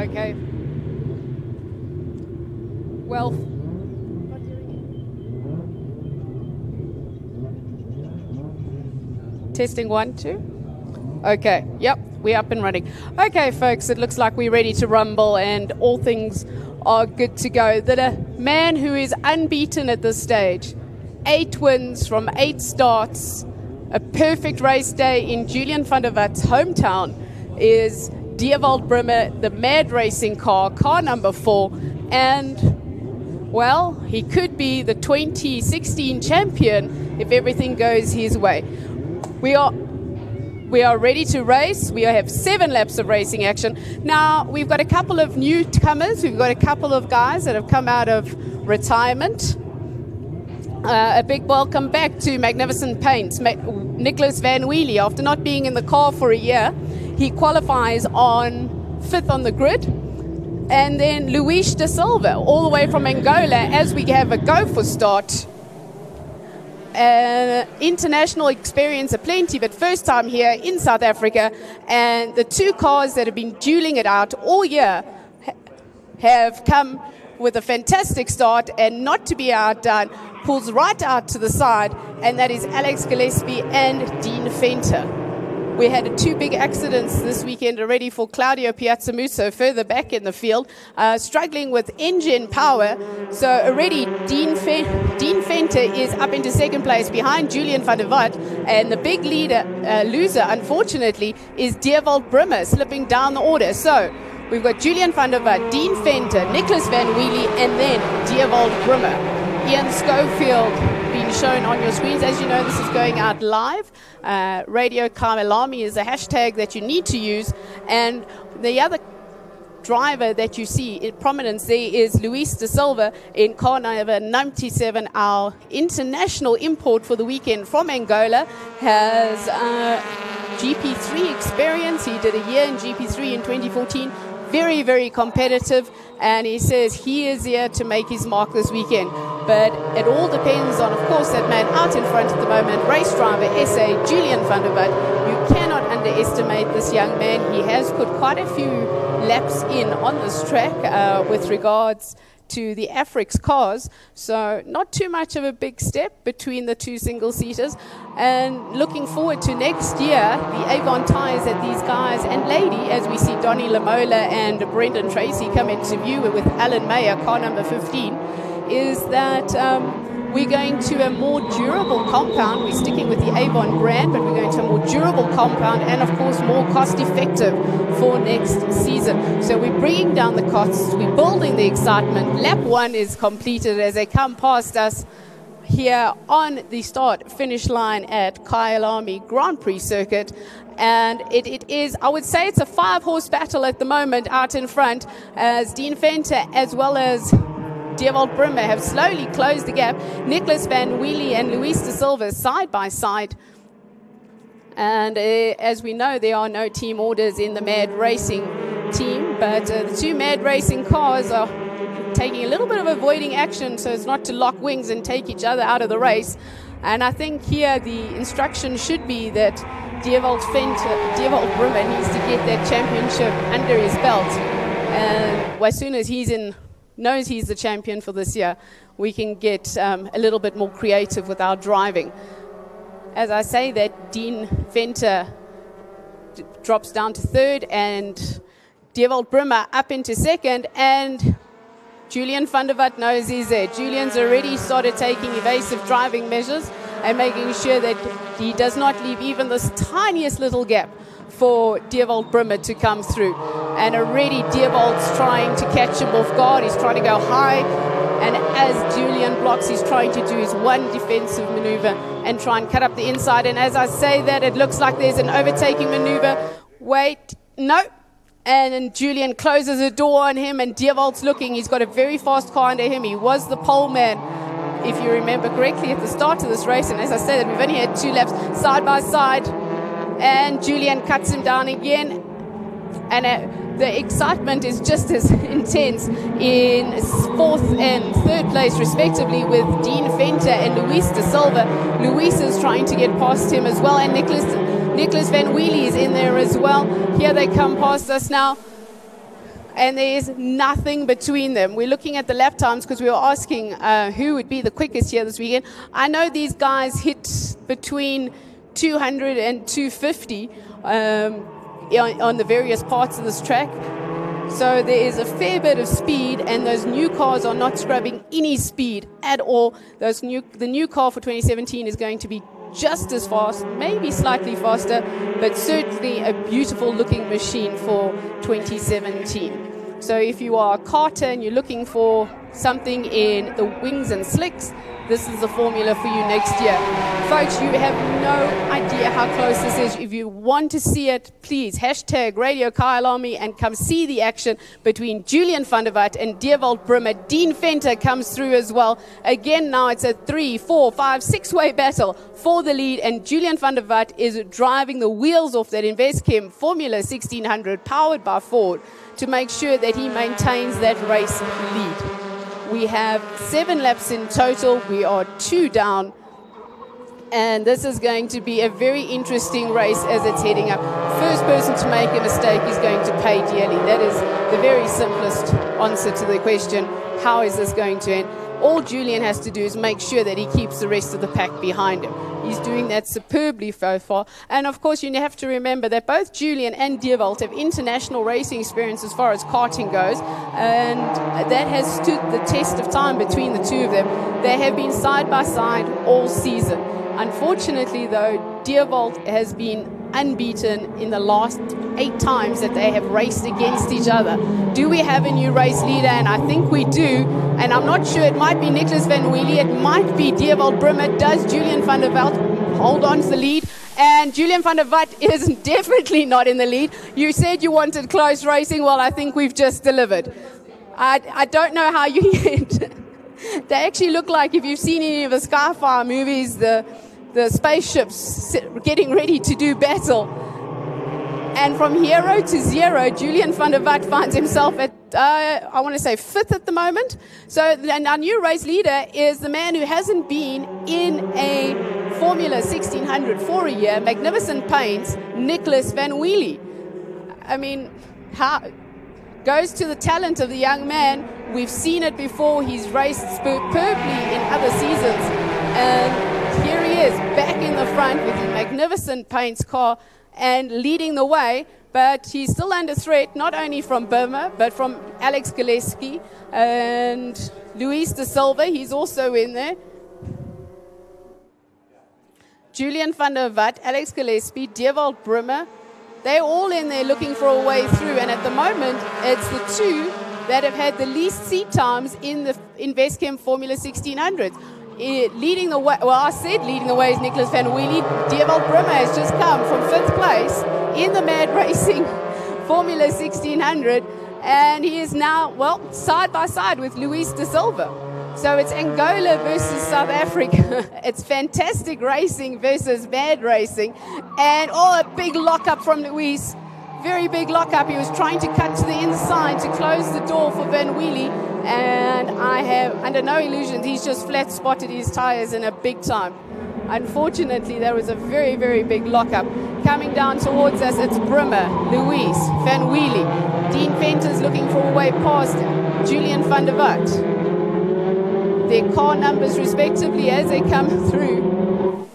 Okay. Well, testing 1, 2. Okay, yep, we're up and running. Okay, folks, it looks like we're ready to rumble and all things are good to go. The man who is unbeaten at this stage, 8 wins from 8 starts, a perfect race day in Julian van der West's hometown, is Dewald Brimmer, the Mad Racing car number 4, and, well, he could be the 2016 champion if everything goes his way. We are ready to race. We have 7 laps of racing action. Now, we've got a couple of newcomers. We've got a couple of guys that have come out of retirement. A big welcome back to Magnificent Paints. Nicholas Van Wheelie, after not being in the car for a year, he qualifies on 5th on the grid. And then Luis da Silva, all the way from Angola, as we have a go for start. International experience aplenty, but first time here in South Africa. And the 2 cars that have been dueling it out all year have come with a fantastic start, and not to be outdone, pulls right out to the side, and that is Alex Gillespie and Dean Venter. We had 2 big accidents this weekend already for Claudio Piazzamuso further back in the field, struggling with engine power. So already Dean Venter is up into 2nd place behind Julian van der West, and the big loser, unfortunately, is Dewald Brimmer slipping down the order. So we've got Julian van der West, Dean Venter, Nicholas Van Wheelie, and then Dewald Brimmer. Ian Schofield being shown on your screens. As you know, this is going out live. Radio Kyalami is a hashtag that you need to use. And the other driver that you see in prominence there is Luis da Silva in car number 97, our international import for the weekend from Angola. Has GP3 experience. He did a year in GP3 in 2014. Very, very competitive, and he says he is here to make his mark this weekend. But it all depends on, of course, that man out in front at the moment, race driver SA Julian van der West. You cannot underestimate this young man. He has put quite a few laps in on this track with regards to the Afrix cars, so not too much of a big step between the 2 single-seaters. And looking forward to next year, the Avon ties that these guys and lady, as we see Donnie Lamola and Brendan Tracy come into view with Alan Mayer, car number 15, is that we're going to a more durable compound. We're sticking with the Avon brand, but we're going to a more durable compound and, of course, more cost-effective for next season. So we're bringing down the costs. We're building the excitement. Lap 1 is completed as they come past us here on the start-finish line at Kyalami Grand Prix circuit. And it is, I would say it's a 5-horse battle at the moment out in front, as Dean Venter as well as Dewald Brimmer have slowly closed the gap. Nicholas Van Wheelie and Luis da Silva side by side. And as we know, there are no team orders in the Mad Racing team, but the 2 Mad Racing cars are taking a little bit of avoiding action so as not to lock wings and take each other out of the race. And I think here the instruction should be that Dewald Brimmer needs to get that championship under his belt. And as soon as knows he's the champion for this year, we can get a little bit more creative with our driving. As I say, that Dean Venter drops down to 3rd, and Dewald Brimmer up into 2nd, and Julian van der West knows he's there. Julian's already started taking evasive driving measures and making sure that he does not leave even this tiniest little gap for Dewald Brimmer to come through. And already Dewald's trying to catch him off guard. He's trying to go high, and as Julian blocks, he's trying to do his one defensive maneuver and try and cut up the inside. And as I say that, it looks like there's an overtaking maneuver. Wait, no. And then Julian closes the door on him, and Dewald's looking. He's got a very fast car under him. He was the pole man, if you remember correctly, at the start of this race. And as I said, we've only had 2 laps side by side. And Julian cuts him down again. And the excitement is just as intense in 4th and 3rd place, respectively, with Dean Venter and Luis da Silva. Luis is trying to get past him as well, and Nicholas Van Wheelie is in there as well. Here they come past us now. and there is nothing between them. We're looking at the lap times because we were asking who would be the quickest here this weekend. I know these guys hit between 200 and 250 on the various parts of this track. So there is a fair bit of speed, and those new cars are not scrubbing any speed at all. The new car for 2017 is going to be just as fast, maybe slightly faster, but certainly a beautiful looking machine for 2017. So if you are a karter and you're looking for something in the wings and slicks, this is the formula for you next year. Folks, you have no idea how close this is. If you want to see it, please hashtag Radio Kyalami and come see the action between Julian van der Walt and Dewald Brimmer. Dean Venter comes through as well. Again, now it's a 3, 4, 5, 6-way battle for the lead, and Julian van der Walt is driving the wheels off that Investchem Formula 1600 powered by Ford to make sure that he maintains that race lead. We have 7 laps in total. We are 2 down. And this is going to be a very interesting race as it's heading up. First person to make a mistake is going to pay dearly. That is the very simplest answer to the question, how is this going to end? All Julian has to do is make sure that he keeps the rest of the pack behind him. He's doing that superbly so far. And of course, you have to remember that both Julian and Dewald have international racing experience as far as karting goes. And that has stood the test of time between the two of them. They have been side by side all season. Unfortunately, though, Dewald has been unbeaten in the last 8 times that they have raced against each other. Do we have a new race leader? And I think we do. And I'm not sure. It might be Nicholas Van Wheelie. It might be Dewald Brimmer. Does Julian van der Walt hold on to the lead? And Julian van der Walt is definitely not in the lead. You said you wanted close racing. Well, I think we've just delivered. I don't know how you get. They actually look like, if you've seen any of the Skyfire movies, the spaceships getting ready to do battle. And from hero to zero, Julian van der Walt finds himself at, I want to say, 5th at the moment. So our new race leader is the man who hasn't been in a Formula 1600 for a year, Magnificent Paints, Nicholas Van Wheelie. I mean, goes to the talent of the young man. We've seen it before. He's raced superbly in other seasons. And here he is, back in the front with his Magnificent Paints car and leading the way. But he's still under threat, not only from Burma, but from Alex Gillespie and Luis de Silva. He's also in there. Julian van der Walt, Alex Gillespie, Dewald Brimmer. They're all in there looking for a way through. And at the moment, it's the 2 that have had the least seat times in the Investchem Formula 1600. Leading the way, well, I said leading the way is Nicholas Van Wheelie. Dewald Brimmer has just come from 5th place in the Mad Racing Formula 1600. And he is now, well, side by side with Luis de Silva. So it's Angola versus South Africa. It's fantastic racing versus bad racing. And a big lockup from Luis. Very big lockup. He was trying to cut to the inside to close the door for Van Wheelie. And I have, under no illusions, he's just flat spotted his tires in a big time. Unfortunately, there was a very, very big lockup. Coming down towards us, it's Brimmer, Luis, Van Wheelie. Dean Venter's looking for a way past Julian van der Walt. Their car numbers respectively as they come through.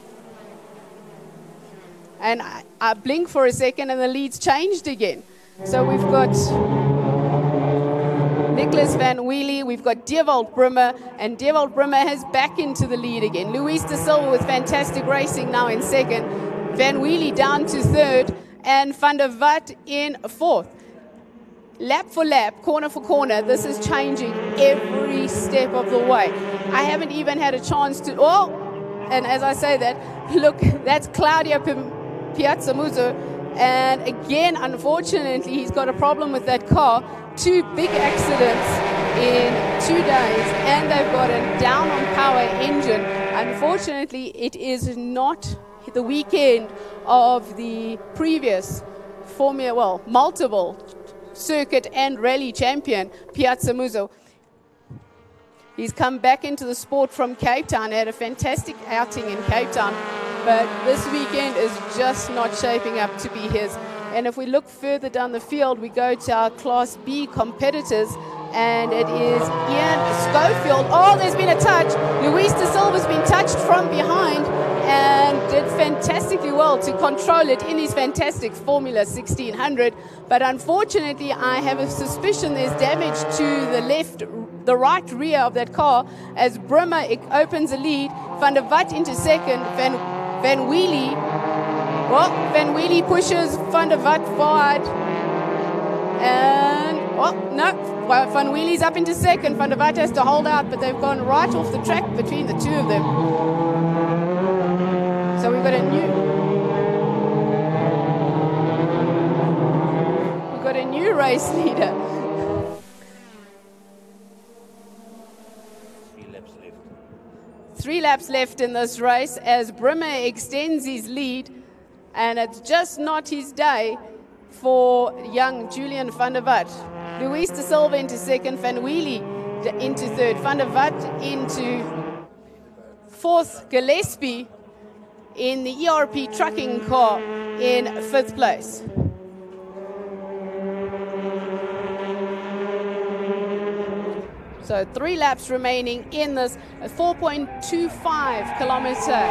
And I blink for a second and the lead's changed again. So we've got Nicholas Van Wheelie, we've got Dewald Brimmer, and Dewald Brimmer has back into the lead again. Luis de Silva with fantastic racing now in 2nd. Van Wheelie down to 3rd, and Van der Walt in 4th. Lap for lap, corner for corner, this is changing every step of the way. I haven't even had a chance to, and as I say that, look, that's Claudio Piazzamuzzo, and again, unfortunately, he's got a problem with that car. 2 big accidents in 2 days, and they've got a down on power engine. Unfortunately, it is not the weekend of the previous multiple circuit and rally champion, Piazzamuzzo. He's come back into the sport from Cape Town, had a fantastic outing in Cape Town, but this weekend is just not shaping up to be his. And if we look further down the field, we go to our Class B competitors, and it is Ian Schofield. Oh, there's been a touch. Luis de Silva's been touched from behind and did fantastically well to control it in his fantastic Formula 1600. But unfortunately, I have a suspicion there's damage to the right rear of that car as Brimmer opens the lead. Van der Vat into second. Van Wheelie pushes Van der Vat forward. And, Van Wheelie's up into second. Van der Vat has to hold out, but they've gone right off the track between the two of them. So we've got a new race leader. 3 laps left in this race as Brimmer extends his lead, and it's just not his day for young Julian van der Vat. Luis de Silva into second, Van Wheelie into third, Van der Vat into fourth, Gillespie in the ERP trucking car in 5th place. So 3 laps remaining in this 4.25 kilometer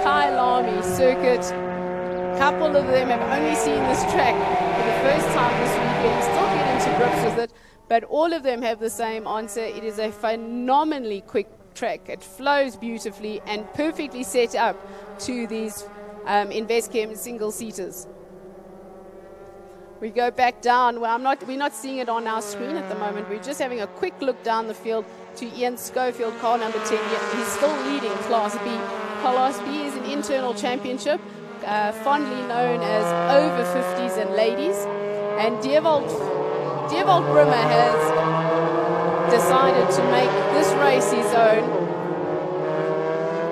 Kyalami circuit. A couple of them have only seen this track for the first time this weekend, still getting to grips with it, but all of them have the same answer. It is a phenomenally quick track. It flows beautifully and perfectly set up to these Investchem single-seaters. We go back down. Well, we're not seeing it on our screen at the moment. We're just having a quick look down the field to Ian Schofield, car number 10. He's still leading Class B. Class B is an internal championship, fondly known as over 50s and ladies. And Dierwold Brimmer has decided to make this race his own.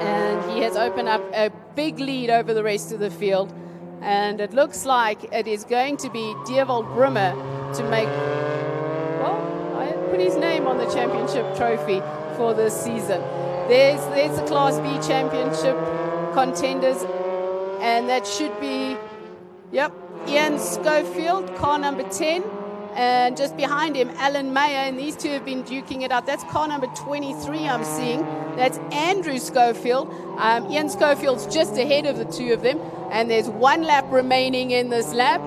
And he has opened up a big lead over the rest of the field. And it looks like it is going to be Dierwold Brimmer to make, well, I put his name on the championship trophy for this season. There's the Class B championship contenders, and that should be, Ian Schofield, car number 10, and just behind him, Alan Mayer, and these two have been duking it out. That's car number 23 I'm seeing. That's Andrew Schofield. Ian Schofield's just ahead of the two of them, and there's 1 lap remaining in this lap.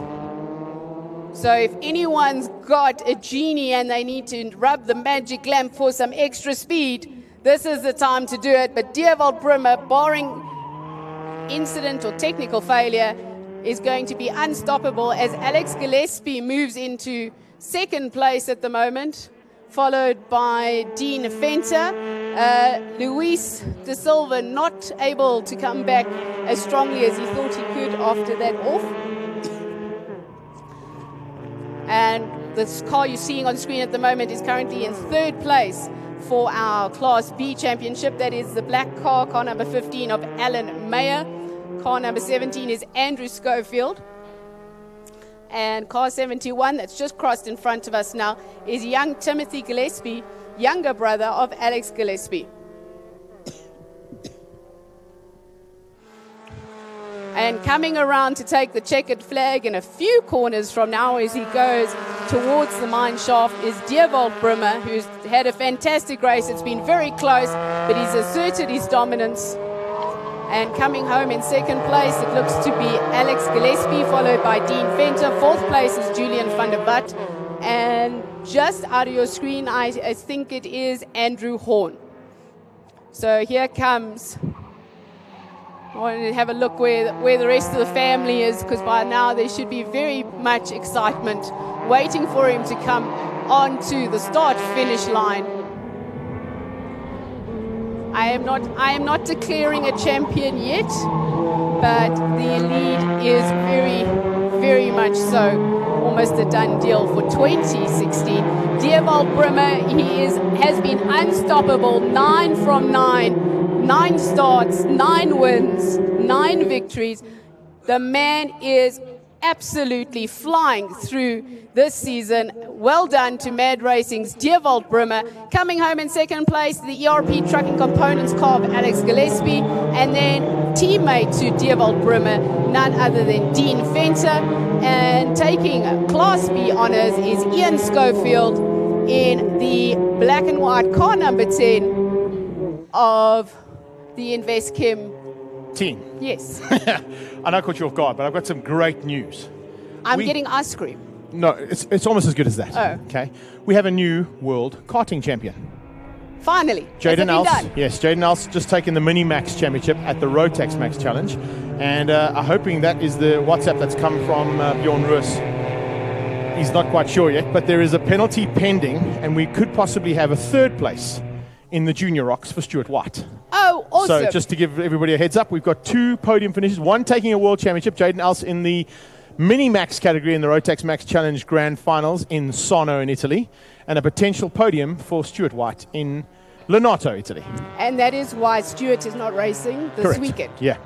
So if anyone's got a genie and they need to rub the magic lamp for some extra speed, this is the time to do it. But Dierwold Brimmer, barring incident or technical failure, is going to be unstoppable as Alex Gillespie moves into second place at the moment, followed by Dean Fenter. Luis de Silva not able to come back as strongly as he thought he could after that off. And this car you're seeing on screen at the moment is currently in 3rd place for our Class B championship. That is the black car, car number 15 of Alan Mayer. Car number 17 is Andrew Schofield. And car 71, that's just crossed in front of us now, is young Timothy Gillespie, younger brother of Alex Gillespie. And coming around to take the checkered flag in a few corners from now as he goes towards the mine shaft is Dierwold Brimmer, who's had a fantastic race. It's been very close, but he's asserted his dominance. And coming home in second place, it looks to be Alex Gillespie, followed by Dean Fenter. Fourth place is Julian van der Vat. And just out of your screen, I think it is Andrew Horn. So here comes. I want to have a look where the rest of the family is, because by now there should be very much excitement waiting for him to come onto the start-finish line. I am not declaring a champion yet, but the lead is very, very much so. Almost a done deal for 2016. Dierwold Brimmer, has been unstoppable, 9 from 9. 9 starts, 9 wins, 9 victories. The man is absolutely flying through this season. Well done to Mad Racing's Dierwold Brummer. Coming home in second place, the ERP Trucking Components car of Alex Gillespie. And then teammate to Dierwold Brummer, none other than Dean Fenter. And taking Class B honours is Ian Schofield in the black and white car number 10 of the Investchem team. Yes. I know I caught you off guard, but I've got some great news. I'm getting ice cream. No, it's almost as good as that. Oh. Okay. We have a new world karting champion. Finally. Jaden Els. Yes, Jaden Els just taken the Mini Max Championship at the Rotax Max Challenge. And I'm hoping that is the WhatsApp that's come from Bjorn Roos. He's not quite sure yet, but there is a penalty pending, and we could possibly have a third place in the Junior Rocks for Stuart White. Oh, awesome. So just to give everybody a heads up, we've got 2 podium finishes, one taking a world championship, Jaden Els in the Mini Max category in the Rotax Max Challenge Grand Finals in Sarno in Italy, and a potential podium for Stuart White in Lonato, Italy. And that is why Stuart is not racing this weekend. Yeah.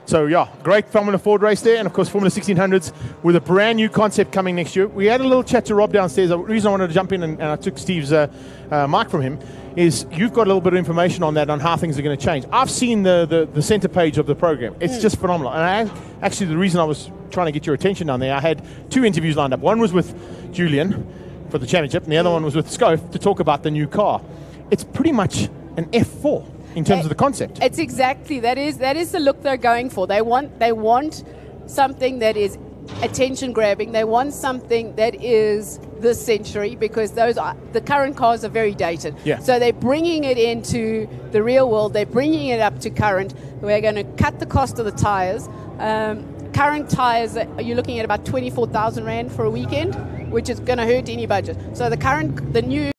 So, yeah, great Formula Ford race there, and, of course, Formula 1600s with a brand-new concept coming next year. We had a little chat to Rob downstairs. The reason I wanted to jump in and I took Steve's mic from him is you've got a little bit of information on that, on how things are going to change. I've seen the center page of the program. It's just phenomenal. And actually, the reason I was trying to get your attention down there, I had 2 interviews lined up. One was with Julian for the championship, and the other one was with Scope to talk about the new car. It's pretty much an F4 in terms of the concept. It's exactly, that is the look they're going for. They want something that is attention grabbing. They want something that is this century, because the current cars are very dated. Yeah. So they're bringing it into the real world. They're bringing it up to current. We're going to cut the cost of the tires. Current tires, you're looking at about 24,000 Rand for a weekend, which is going to hurt any budget. So the new